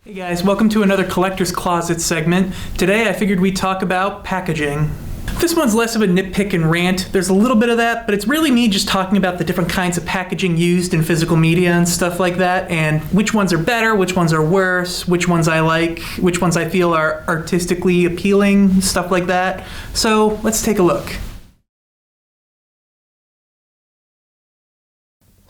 Hey guys, welcome to another Collector's Closet segment. Today I figured we'd talk about packaging. This one's less of a nitpick and rant. There's a little bit of that, but it's really me just talking about the different kinds of packaging used in physical media and stuff like that, and which ones are better, which ones are worse, which ones I like, which ones I feel are artistically appealing, stuff like that. So let's take a look.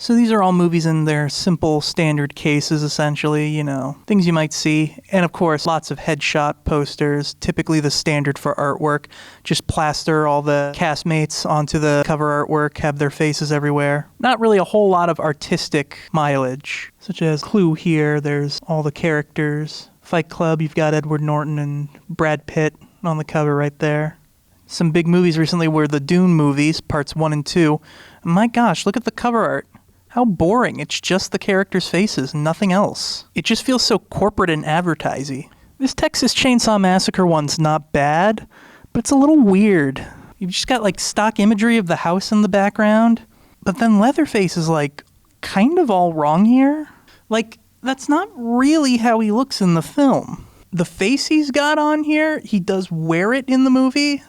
So these are all movies in their simple standard cases, essentially, things you might see. And of course, lots of headshot posters, typically the standard for artwork. Just plaster all the castmates onto the cover artwork, have their faces everywhere. Not really a whole lot of artistic mileage, such as Clue here, there's all the characters. Fight Club, you've got Edward Norton and Brad Pitt on the cover right there. Some big movies recently were the Dune movies, parts 1 and 2. My gosh, look at the cover art. How boring. It's just the characters' faces, nothing else. It just feels so corporate and advertising. This Texas Chainsaw Massacre one's not bad, but it's a little weird. You've just got like stock imagery of the house in the background, but then Leatherface is like kind of all wrong here. Like, that's not really how he looks in the film. The face he's got on here, he does wear it in the movie,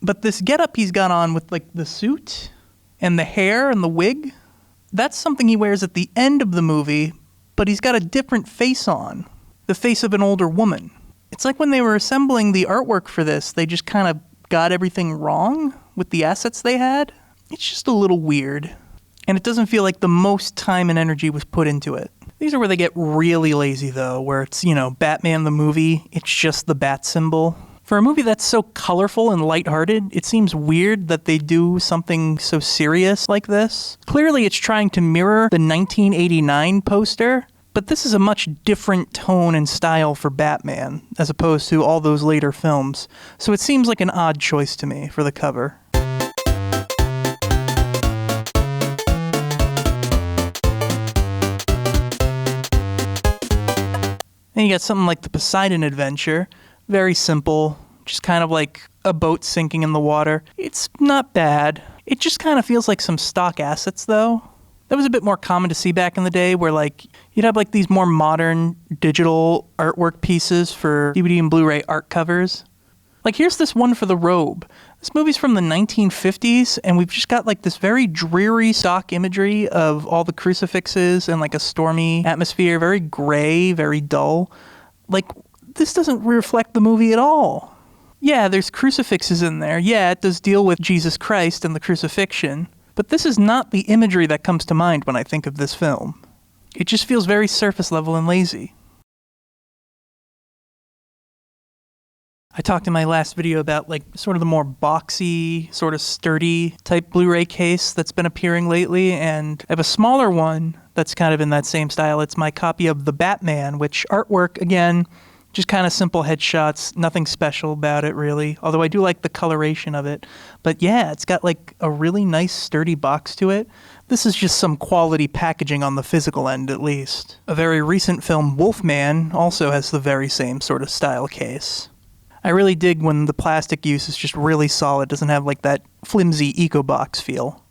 but this getup he's got on with like the suit and the hair and the wig, that's something he wears at the end of the movie, but he's got a different face on. The face of an older woman. It's like when they were assembling the artwork for this, they just kind of got everything wrong with the assets they had. It's just a little weird. And it doesn't feel like the most time and energy was put into it. These are where they get really lazy though, where it's, Batman the movie, it's just the bat symbol. For a movie that's so colorful and lighthearted, it seems weird that they do something so serious like this. Clearly it's trying to mirror the 1989 poster, but this is a much different tone and style for Batman, as opposed to all those later films. So it seems like an odd choice to me for the cover. Then you got something like the Poseidon Adventure. Very simple, just kind of like a boat sinking in the water. It's not bad. It just kind of feels like some stock assets, though. That was a bit more common to see back in the day, where like you'd have like these more modern digital artwork pieces for DVD and Blu-ray art covers. Like here's this one for The Robe. This movie's from the 1950s, and we've just got like this very dreary stock imagery of all the crucifixes and like a stormy atmosphere, very gray, very dull. Like, this doesn't reflect the movie at all. Yeah, there's crucifixes in there. Yeah, it does deal with Jesus Christ and the crucifixion. But this is not the imagery that comes to mind when I think of this film. It just feels very surface level and lazy. I talked in my last video about like sort of the more boxy, sort of sturdy type Blu-ray case that's been appearing lately, and I have a smaller one that's kind of in that same style. It's my copy of The Batman, which artwork, again, just kind of simple headshots, nothing special about it really, although I do like the coloration of it. But yeah, it's got like a really nice sturdy box to it. This is just some quality packaging on the physical end at least. A very recent film, Wolfman, also has the very same sort of style case. I really dig when the plastic use is just really solid, doesn't have like that flimsy EcoBox feel.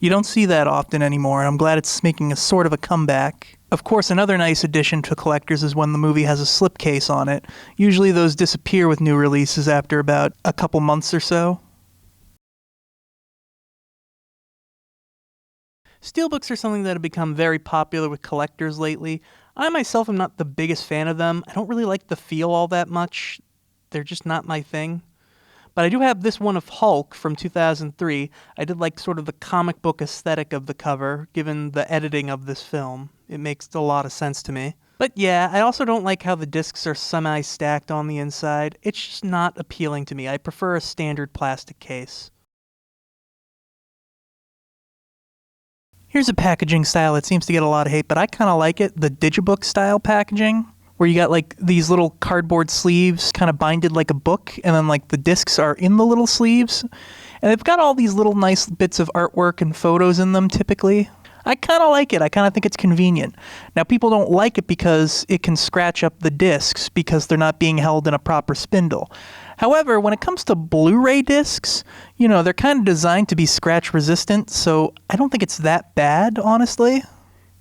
You don't see that often anymore, and I'm glad it's making a sort of a comeback. Of course, another nice addition to collectors is when the movie has a slipcase on it. Usually those disappear with new releases after about a couple months or so. Steelbooks are something that have become very popular with collectors lately. I myself am not the biggest fan of them. I don't really like the feel all that much. They're just not my thing. But I do have this one of Hulk from 2003. I did like sort of the comic book aesthetic of the cover, given the editing of this film. It makes a lot of sense to me. But yeah, I also don't like how the discs are semi-stacked on the inside. It's just not appealing to me. I prefer a standard plastic case. Here's a packaging style that seems to get a lot of hate, but I kind of like it. The Digibook style packaging, where you got like these little cardboard sleeves kind of binded like a book, and then like the discs are in the little sleeves. And they've got all these little nice bits of artwork and photos in them typically. I kind of like it. I kind of think it's convenient. Now, people don't like it because it can scratch up the discs because they're not being held in a proper spindle. However, when it comes to Blu-ray discs, they're kind of designed to be scratch resistant, so I don't think it's that bad, honestly.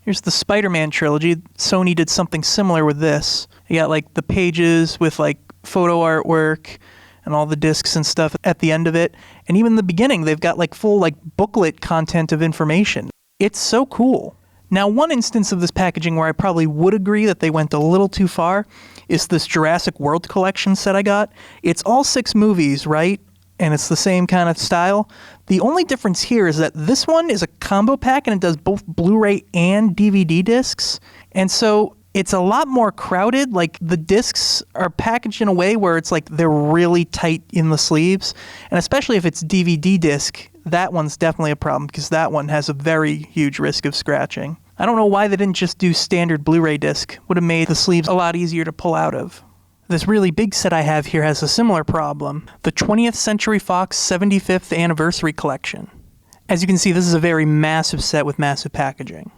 Here's the Spider-Man trilogy. Sony did something similar with this. You got like the pages with like photo artwork and all the discs and stuff at the end of it. And even in the beginning, they've got like full like booklet content of information. It's so cool. Now, one instance of this packaging where I probably would agree that they went a little too far is this Jurassic World collection set I got. It's all 6 movies, right? And it's the same kind of style. The only difference here is that this one is a combo pack and it does both Blu-ray and DVD discs. And so it's a lot more crowded. Like the discs are packaged in a way where it's like they're really tight in the sleeves. And especially if it's DVD disc, that one's definitely a problem because that one has a very huge risk of scratching. I don't know why they didn't just do standard Blu-ray disc. Would have made the sleeves a lot easier to pull out of. This really big set I have here has a similar problem. The 20th Century Fox 75th Anniversary Collection. As you can see, this is a very massive set with massive packaging.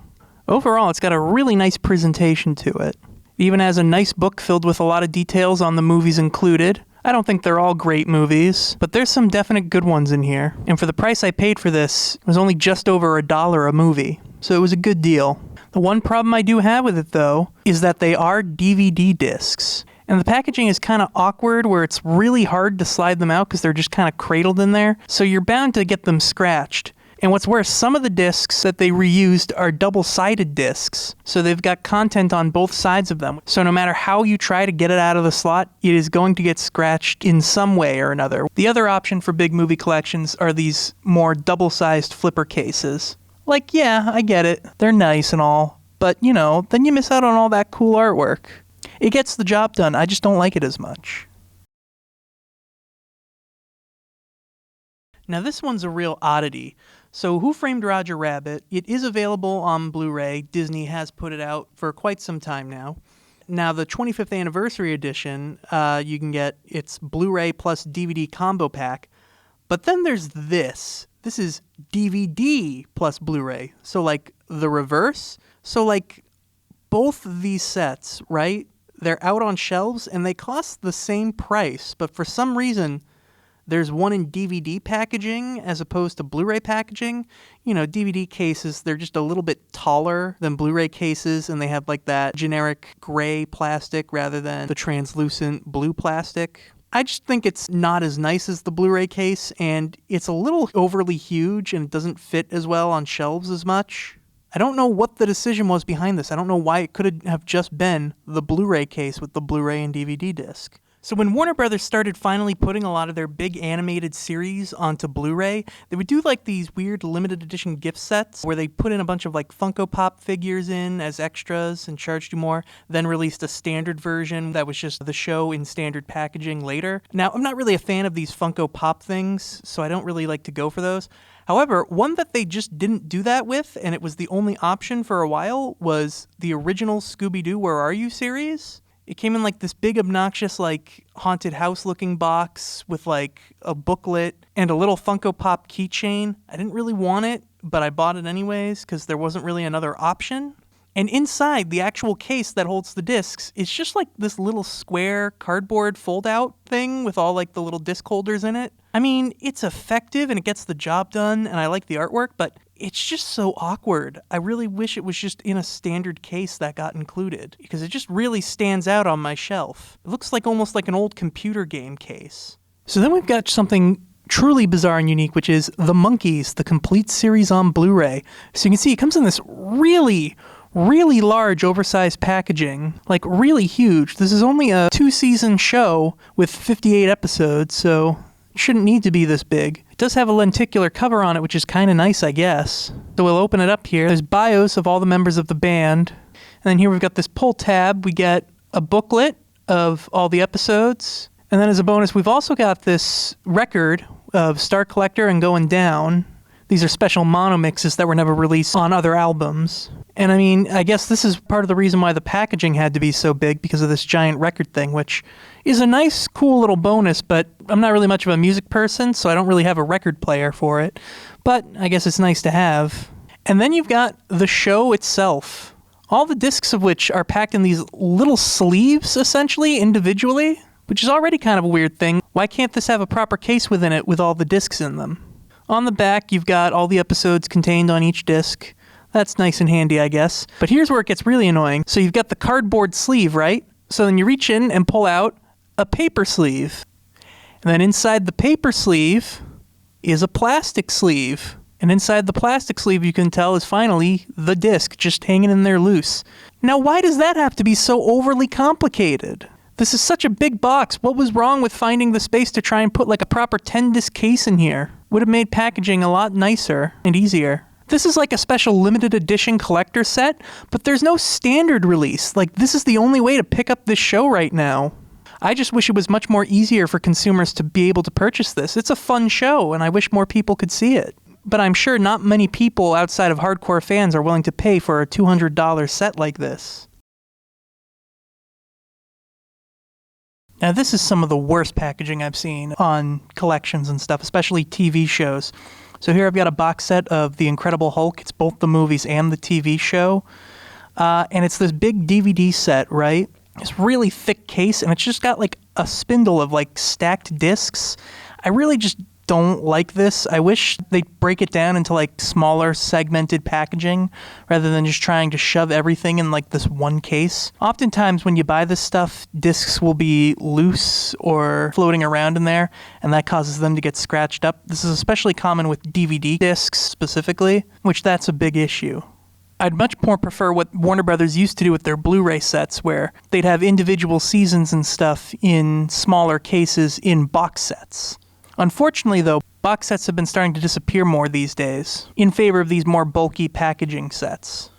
Overall, it's got a really nice presentation to it. It even has a nice book filled with a lot of details on the movies included. I don't think they're all great movies, but there's some definite good ones in here. And for the price I paid for this, it was only just over $1 a movie, so it was a good deal. The one problem I do have with it, though, is that they are DVD discs. And the packaging is kind of awkward where it's really hard to slide them out because they're just kind of cradled in there. So you're bound to get them scratched. And what's worse, some of the discs that they reused are double-sided discs. So they've got content on both sides of them. So no matter how you try to get it out of the slot, it is going to get scratched in some way or another. The other option for big movie collections are these more double-sized flipper cases. Like, yeah, I get it. They're nice and all. But, you know, then you miss out on all that cool artwork. It gets the job done, I just don't like it as much. Now this one's a real oddity. So Who Framed Roger Rabbit, it is available on Blu-ray. Disney has put it out for quite some time now. Now the 25th Anniversary Edition, you can get its Blu-ray plus DVD combo pack. But then there's this. This is DVD plus Blu-ray. So like the reverse. So like both of these sets, right? They're out on shelves and they cost the same price, but for some reason, there's one in DVD packaging as opposed to Blu-ray packaging. You know, DVD cases, they're just a little bit taller than Blu-ray cases, and they have like that generic gray plastic rather than the translucent blue plastic. I just think it's not as nice as the Blu-ray case, and it's a little overly huge and it doesn't fit as well on shelves as much. I don't know what the decision was behind this. I don't know why it could have just been the Blu-ray case with the Blu-ray and DVD disc. So when Warner Brothers started finally putting a lot of their big animated series onto Blu-ray, they would do like these weird limited edition gift sets where they put in a bunch of like Funko Pop figures in as extras and charged you more, then released a standard version that was just the show in standard packaging later. Now, I'm not really a fan of these Funko Pop things, so I don't really like to go for those. However, one that they just didn't do that with, and it was the only option for a while, was the original Scooby-Doo Where Are You series. It came in like this big obnoxious like haunted house looking box with like a booklet and a little Funko Pop keychain. I didn't really want it, but I bought it anyways because there wasn't really another option. And inside the actual case that holds the discs, it's just like this little square cardboard fold-out thing with all like the little disc holders in it. I mean, it's effective and it gets the job done and I like the artwork, but it's just so awkward. I really wish it was just in a standard case that got included because it just really stands out on my shelf. It looks like almost like an old computer game case. So then we've got something truly bizarre and unique, which is The Monkees, the complete series on Blu-ray. So you can see it comes in this really large oversized packaging, like really huge. This is only a 2-season show with 58 episodes, so it shouldn't need to be this big. It does have a lenticular cover on it, which is kind of nice, I guess. So we'll open it up here. There's bios of all the members of the band. And then here we've got this pull tab. We get a booklet of all the episodes. And then as a bonus, we've also got this record of Star Collector and Going Down. These are special mono mixes that were never released on other albums. And I mean, I guess this is part of the reason why the packaging had to be so big because of this giant record thing, which is a nice, cool little bonus, but I'm not really much of a music person, so I don't really have a record player for it. But I guess it's nice to have. And then you've got the show itself. All the discs of which are packed in these little sleeves, essentially, individually, which is already kind of a weird thing. Why can't this have a proper case within it with all the discs in them? On the back, you've got all the episodes contained on each disc. That's nice and handy, I guess. But here's where it gets really annoying. So you've got the cardboard sleeve, right? So then you reach in and pull out a paper sleeve. And then inside the paper sleeve is a plastic sleeve. And inside the plastic sleeve, you can tell, is finally the disc just hanging in there loose. Now, why does that have to be so overly complicated? This is such a big box. What was wrong with finding the space to try and put like a proper 10-disc case in here? Would have made packaging a lot nicer and easier. This is like a special limited edition collector set, but there's no standard release. Like, this is the only way to pick up this show right now. I just wish it was much more easier for consumers to be able to purchase this. It's a fun show, and I wish more people could see it. But I'm sure not many people outside of hardcore fans are willing to pay for a $200 set like this. Now, this is some of the worst packaging I've seen on collections and stuff, especially TV shows. So here I've got a box set of The Incredible Hulk. It's both the movies and the TV show. And it's this big DVD set, right? This really thick case, and it's just got like a spindle of like stacked discs. I really just don't like this. I wish they'd break it down into like smaller segmented packaging rather than just trying to shove everything in like this one case. Oftentimes when you buy this stuff, discs will be loose or floating around in there, and that causes them to get scratched up. This is especially common with DVD discs specifically, which that's a big issue. I'd much more prefer what Warner Brothers used to do with their Blu-ray sets, where they'd have individual seasons and stuff in smaller cases in box sets. Unfortunately, though, box sets have been starting to disappear more these days in favor of these more bulky packaging sets.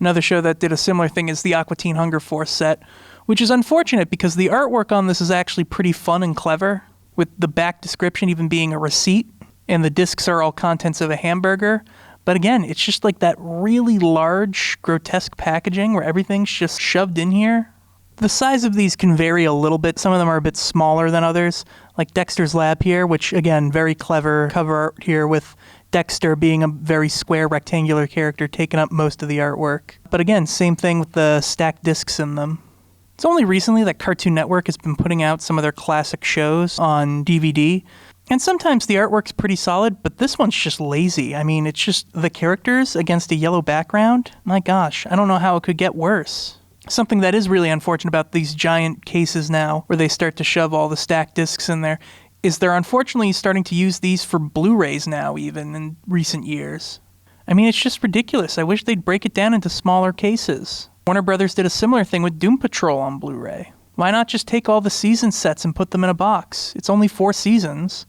Another show that did a similar thing is the Aqua Teen Hunger Force set, which is unfortunate because the artwork on this is actually pretty fun and clever, with the back description even being a receipt, and the discs are all contents of a hamburger. But again, it's just like that really large, grotesque packaging where everything's just shoved in here. The size of these can vary a little bit. Some of them are a bit smaller than others, like Dexter's Lab here, which, again, very clever cover art here with Dexter being a very square, rectangular character taking up most of the artwork. But again, same thing with the stacked discs in them. It's only recently that Cartoon Network has been putting out some of their classic shows on DVD, and sometimes the artwork's pretty solid, but this one's just lazy. I mean, it's just the characters against a yellow background. My gosh, I don't know how it could get worse. Something that is really unfortunate about these giant cases now, where they start to shove all the stacked discs in there, is they're unfortunately starting to use these for Blu-rays now, even in recent years. I mean, it's just ridiculous. I wish they'd break it down into smaller cases. Warner Brothers did a similar thing with Doom Patrol on Blu-ray. Why not just take all the season sets and put them in a box? It's only 4 seasons.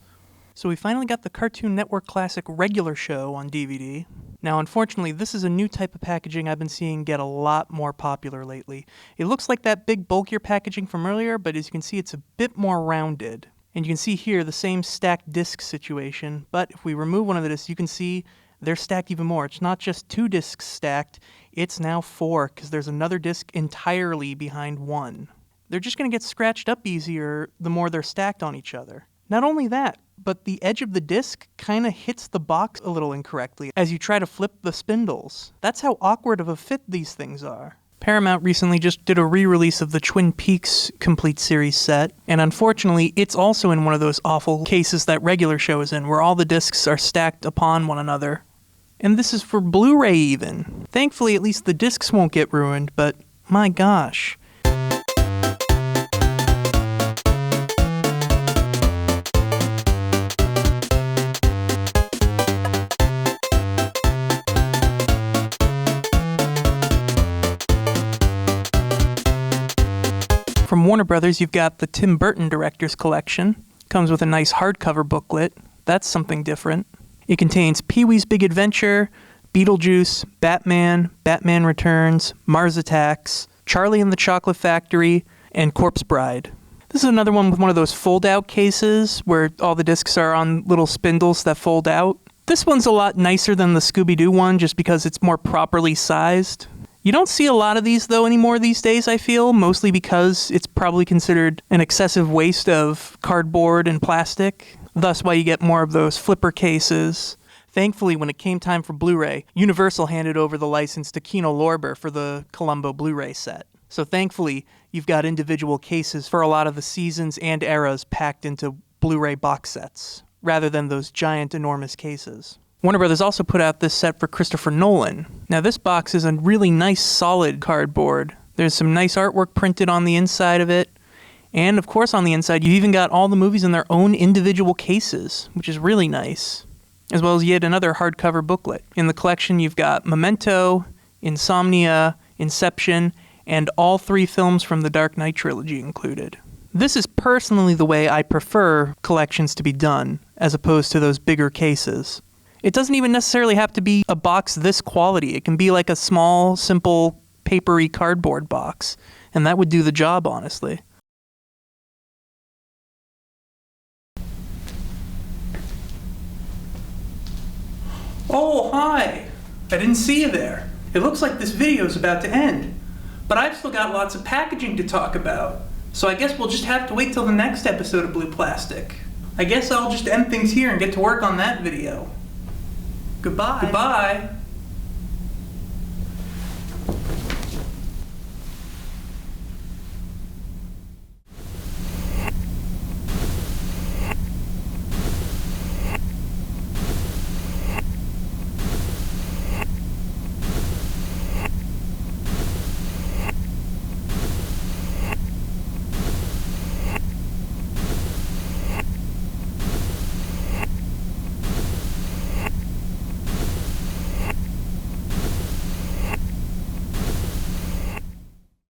So we finally got the Cartoon Network Classic regular show on DVD. Now, unfortunately, this is a new type of packaging I've been seeing get a lot more popular lately. It looks like that big, bulkier packaging from earlier, but as you can see, it's a bit more rounded. And you can see here the same stacked disc situation, but if we remove one of the discs, you can see they're stacked even more. It's not just 2 discs stacked, it's now 4, because there's another disc entirely behind one. They're just going to get scratched up easier the more they're stacked on each other. Not only that, but the edge of the disc kind of hits the box a little incorrectly as you try to flip the spindles. That's how awkward of a fit these things are. Paramount recently just did a re-release of the Twin Peaks Complete Series set, and unfortunately, it's also in one of those awful cases that regular show is in, where all the discs are stacked upon one another. And this is for Blu-ray even. Thankfully, at least the discs won't get ruined, but my gosh. From Warner Brothers, you've got the Tim Burton Director's Collection. Comes with a nice hardcover booklet. That's something different. It contains Pee-wee's Big Adventure, Beetlejuice, Batman, Batman Returns, Mars Attacks, Charlie and the Chocolate Factory, and Corpse Bride. This is another one with one of those fold-out cases where all the discs are on little spindles that fold out. This one's a lot nicer than the Scooby-Doo one just because it's more properly sized. You don't see a lot of these, though, anymore these days, I feel, mostly because it's probably considered an excessive waste of cardboard and plastic, thus why you get more of those flipper cases. Thankfully, when it came time for Blu-ray, Universal handed over the license to Kino Lorber for the Columbo Blu-ray set. So thankfully, you've got individual cases for a lot of the seasons and eras packed into Blu-ray box sets, rather than those giant, enormous cases. Warner Brothers also put out this set for Christopher Nolan. Now this box is a really nice solid cardboard. There's some nice artwork printed on the inside of it. And of course on the inside you even got all the movies in their own individual cases, which is really nice. As well as yet another hardcover booklet. In the collection you've got Memento, Insomnia, Inception, and all 3 films from the Dark Knight trilogy included. This is personally the way I prefer collections to be done, as opposed to those bigger cases. It doesn't even necessarily have to be a box this quality. It can be like a small, simple, papery cardboard box, and that would do the job, honestly. Oh, hi! I didn't see you there. It looks like this video is about to end, but I've still got lots of packaging to talk about, so I guess we'll just have to wait till the next episode of Blue Plastic. I guess I'll just end things here and get to work on that video. Goodbye. Goodbye.